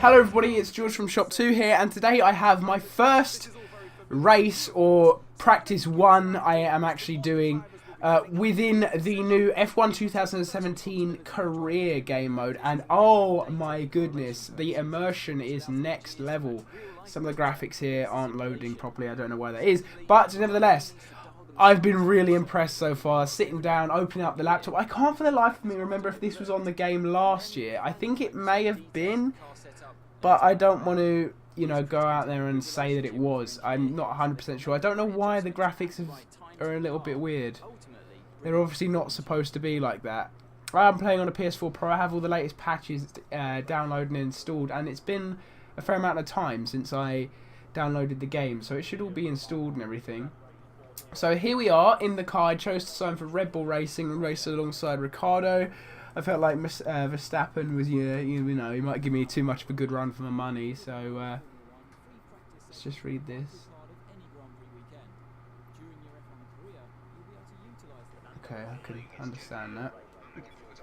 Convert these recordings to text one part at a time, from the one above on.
Hello everybody, it's George from ShopTo here, and today I have my first race or practice one I am actually doing within the new F1 2017 career game mode, and oh my goodness, the immersion is next level. Some of the graphics here aren't loading properly, I don't know why that is, but nevertheless, I've been really impressed so far. Sitting down, opening up the laptop, I can't for the life of me remember if this was on the game last year. I think it may have been, but I don't want to, you know, go out there and say that it was. I'm not 100% sure. I don't know why the graphics are a little bit weird. They're obviously not supposed to be like that. I'm playing on a PS4 Pro. I have all the latest patches downloaded and installed, and it's been a fair amount of time since I downloaded the game, so it should all be installed and everything. So here we are in the car. I chose to sign for Red Bull Racing and race alongside Ricardo. I felt like Verstappen was, you know, he might give me too much of a good run for my money. So let's just read this. Okay, I can understand that.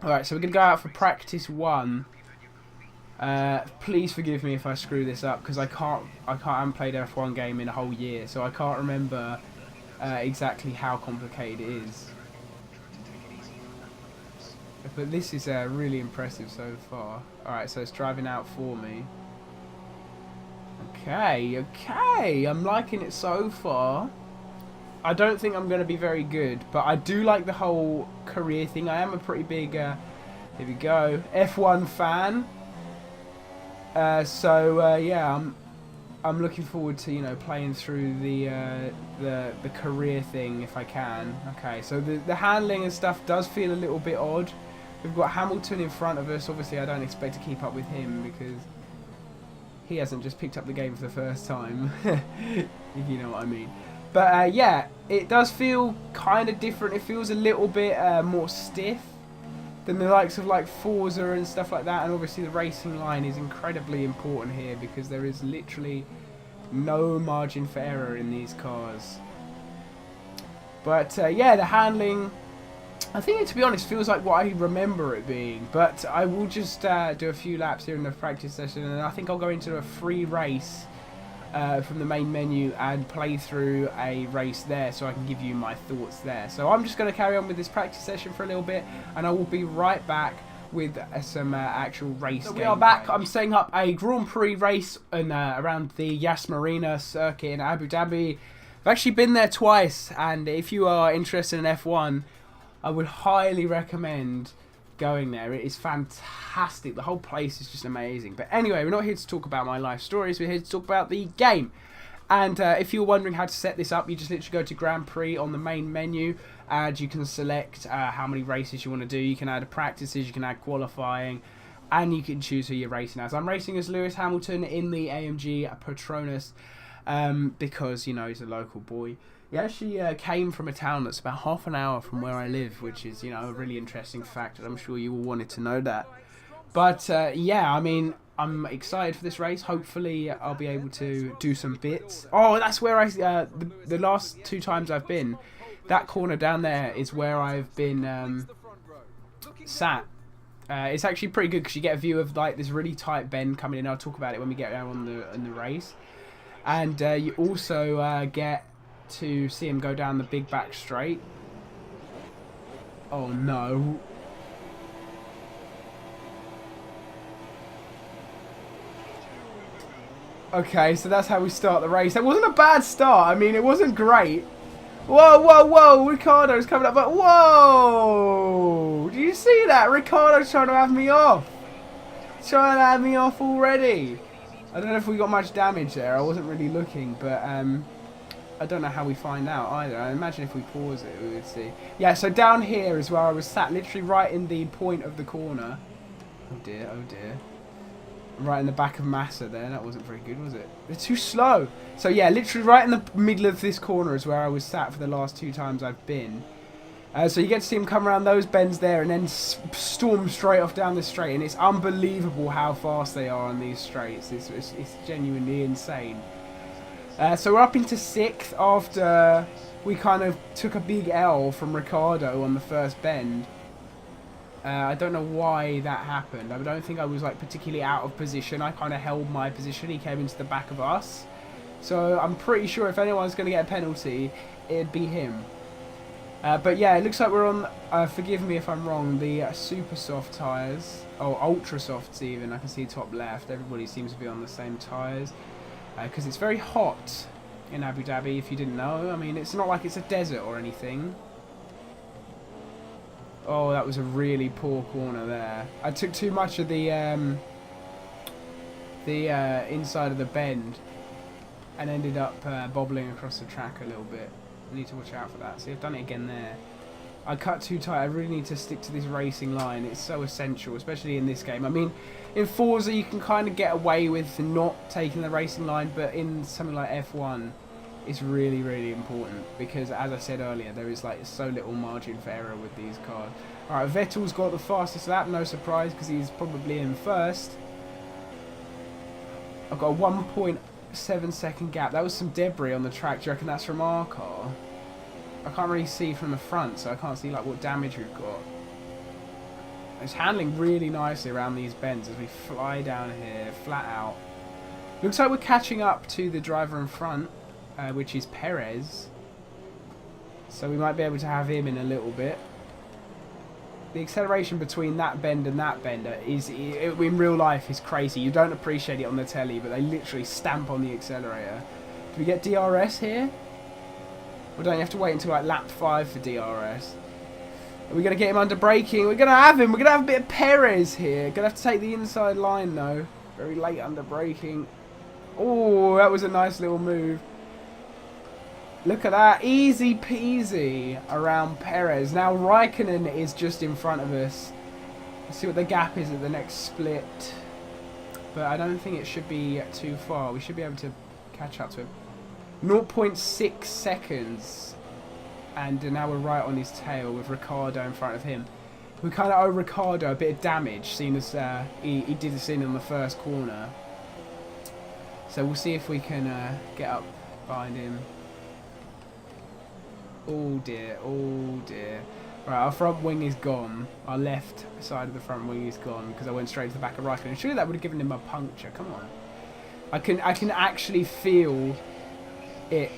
Alright, so we're going to go out for practice one. Please forgive me if I screw this up, because I haven't played an F1 game in a whole year, so I can't remember exactly how complicated it is. But this is really impressive so far. Alright, so it's driving out for me. Okay, I'm liking it so far. I don't think I'm going to be very good, but I do like the whole career thing. I am a pretty big, here we go, F1 fan. Yeah, I'm looking forward to, you know, playing through the career thing if I can. Okay, so the handling and stuff does feel a little bit odd. We've got Hamilton in front of us. Obviously, I don't expect to keep up with him because he hasn't just picked up the game for the first time, if you know what I mean. But yeah, it does feel kind of different. It feels a little bit more stiff than the likes of like Forza and stuff like that. And obviously the racing line is incredibly important here because there is literally no margin for error in these cars. But yeah, the handling, I think it, to be honest, feels like what I remember it being. But I will just do a few laps here in the practice session, and I think I'll go into a free race from the main menu and play through a race there, so I can give you my thoughts there. So I'm just going to carry on with this practice session for a little bit, and I will be right back with some actual race. So we are back. I'm setting up a Grand Prix race around the Yas Marina circuit in Abu Dhabi. I've actually been there twice, and if you are interested in F1, I would highly recommend going there. It is fantastic. The whole place is just amazing. But anyway, we're not here to talk about my life stories. We're here to talk about the game. And if you're wondering how to set this up, you just literally go to Grand Prix on the main menu, and you can select how many races you want to do. You can add practices, you can add qualifying, and you can choose who you're racing as. I'm racing as Lewis Hamilton in the AMG Patronus because, you know, he's a local boy. He actually came from a town that's about half an hour from where I live, which is, you know, a really interesting fact, and I'm sure you all wanted to know that. But yeah, I mean, I'm excited for this race. Hopefully, I'll be able to do some bits. Oh, that's where the last two times I've been, that corner down there is where I've been sat. It's actually pretty good because you get a view of like this really tight bend coming in. I'll talk about it when we get down on the race, and you also get to see him go down the big back straight. Oh no. Okay, so that's how we start the race. That wasn't a bad start. I mean, it wasn't great. Whoa, whoa, whoa. Ricardo's coming up. But whoa. Do you see that? Ricardo's trying to have me off. He's trying to have me off already. I don't know if we got much damage there. I wasn't really looking, but I don't know how we find out either. I imagine if we pause it, we would see. Yeah, so down here is where I was sat, literally right in the point of the corner. Oh dear, oh dear. Right in the back of Massa there. That wasn't very good, was it? They're too slow. So yeah, literally right in the middle of this corner is where I was sat for the last two times I've been. So you get to see him come around those bends there and then storm straight off down the straight. And it's unbelievable how fast they are on these straights. It's genuinely insane. So we're up into 6th after we kind of took a big L from Ricardo on the first bend. I don't know why that happened. I don't think I was like particularly out of position. I kind of held my position. He came into the back of us. So I'm pretty sure if anyone's going to get a penalty, it'd be him. But yeah, it looks like we're on, forgive me if I'm wrong, the super soft tyres. Oh, ultra softs even. I can see top left. Everybody seems to be on the same tyres. Because it's very hot in Abu Dhabi, if you didn't know. I mean, it's not like it's a desert or anything. Oh, that was a really poor corner there. I took too much of the inside of the bend and ended up bobbling across the track a little bit. I need to watch out for that. See, I've done it again there. I cut too tight. I really need to stick to this racing line. It's so essential, especially in this game. I mean, in Forza you can kind of get away with not taking the racing line, but in something like F1, it's really, really important because, as I said earlier, there is like so little margin for error with these cars. Alright, Vettel's got the fastest lap, no surprise, because he's probably in first. I've got a 1.7 second gap. That was some debris on the track. Do you reckon that's from our car? I can't really see from the front, so I can't see like what damage we've got. It's handling really nicely around these bends as we fly down here, flat out. Looks like we're catching up to the driver in front, which is Perez. So we might be able to have him in a little bit. The acceleration between that bend and that bender is, in real life, is crazy. You don't appreciate it on the telly, but they literally stamp on the accelerator. Do we get DRS here? Or don't you have to wait until like lap 5 for DRS? Are we going to get him under braking? We're going to have him. We're going to have a bit of Perez here. Going to have to take the inside line though. Very late under braking. Oh, that was a nice little move. Look at that. Easy peasy around Perez. Now Raikkonen is just in front of us. Let's see what the gap is at the next split. But I don't think it should be too far. We should be able to catch up to him. 0.6 seconds. And now we're right on his tail with Ricciardo in front of him. We kind of owe Ricciardo a bit of damage, seeing as he did this in on the first corner. So we'll see if we can get up behind him. Oh dear, oh dear. Right, our front wing is gone. Our left side of the front wing is gone because I went straight to the back of Raikkonen. Surely that would have given him a puncture. Come on. I can actually feel it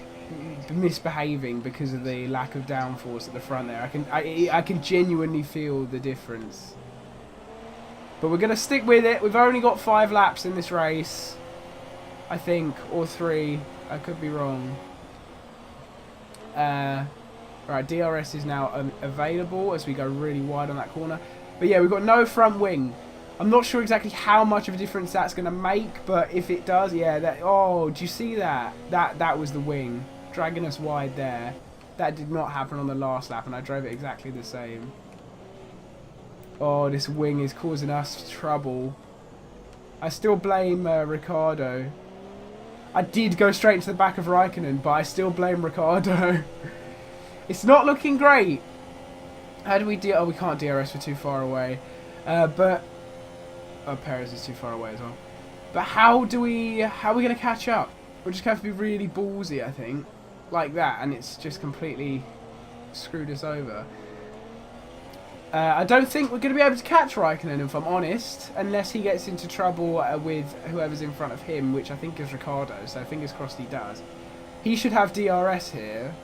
misbehaving because of the lack of downforce at the front there. I can genuinely feel the difference. But we're going to stick with it. We've only got 5 laps in this race, I think, or 3. I could be wrong. Right, DRS is now available as we go really wide on that corner. But yeah, we've got no front wing. I'm not sure exactly how much of a difference that's going to make, but if it does, yeah. That, oh, do you see that? That was the wing dragging us wide there. That did not happen on the last lap, and I drove it exactly the same. Oh, this wing is causing us trouble. I still blame Ricciardo. I did go straight to the back of Raikkonen, but I still blame Ricciardo. It's not looking great. How do we do? Oh, we can't DRS, we're too far away. But oh, Perez is too far away as well. But how are we going to catch up? We're just going to have to be really ballsy, I think, like that, and it's just completely screwed us over. I don't think we're going to be able to catch Raikkonen, if I'm honest, unless he gets into trouble with whoever's in front of him, which I think is Ricciardo, so fingers crossed he does. He should have DRS here.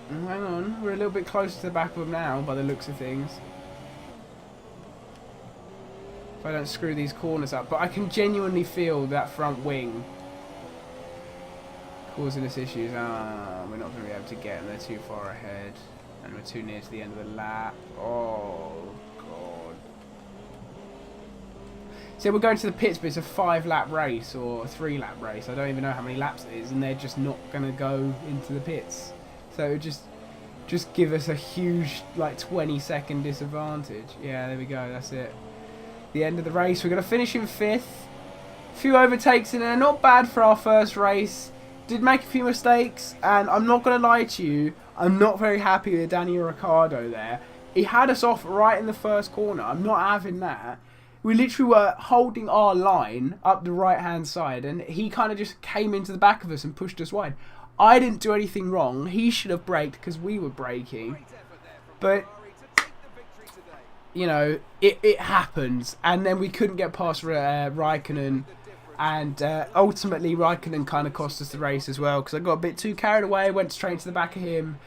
Hang on, we're a little bit closer to the back of him now, by the looks of things. If I don't screw these corners up. But I can genuinely feel that front wing causing us issues. We're not going to be able to get them. They're too far ahead. And we're too near to the end of the lap. Oh, God. So we're going to the pits, but it's a 5-lap race or a 3-lap race. I don't even know how many laps it is. And they're just not going to go into the pits. So it would just give us a huge, like, 20-second disadvantage. Yeah, there we go. That's it. The end of the race. We're going to finish in 5th. A few overtakes in there. Not bad for our first race. Did make a few mistakes. And I'm not going to lie to you. I'm not very happy with Daniel Ricciardo there. He had us off right in the first corner. I'm not having that. We literally were holding our line up the right-hand side. And he kind of just came into the back of us and pushed us wide. I didn't do anything wrong. He should have braked because we were braking. But, you know, it happens. And then we couldn't get past Raikkonen. And ultimately, Raikkonen kind of cost us the race as well. Because I got a bit too carried away, went straight to the back of him.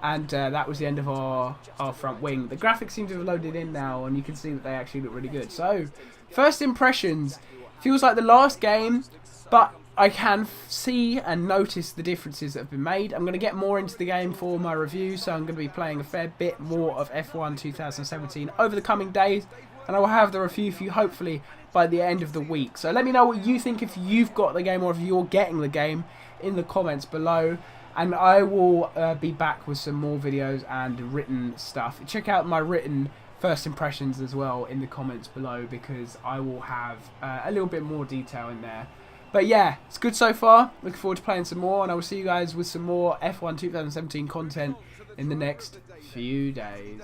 And that was the end of our front wing. The graphics seem to have loaded in now, and you can see that they actually look really good. So, first impressions. Feels like the last game, but I can see and notice the differences that have been made. I'm going to get more into the game for my review, so I'm going to be playing a fair bit more of F1 2017 over the coming days. And I will have the review for you, hopefully, by the end of the week. So let me know what you think if you've got the game or if you're getting the game in the comments below. And I will be back with some more videos and written stuff. Check out my written first impressions as well in the comments below, because I will have a little bit more detail in there. But yeah, it's good so far. Looking forward to playing some more, and I will see you guys with some more F1 2017 content in the next few days.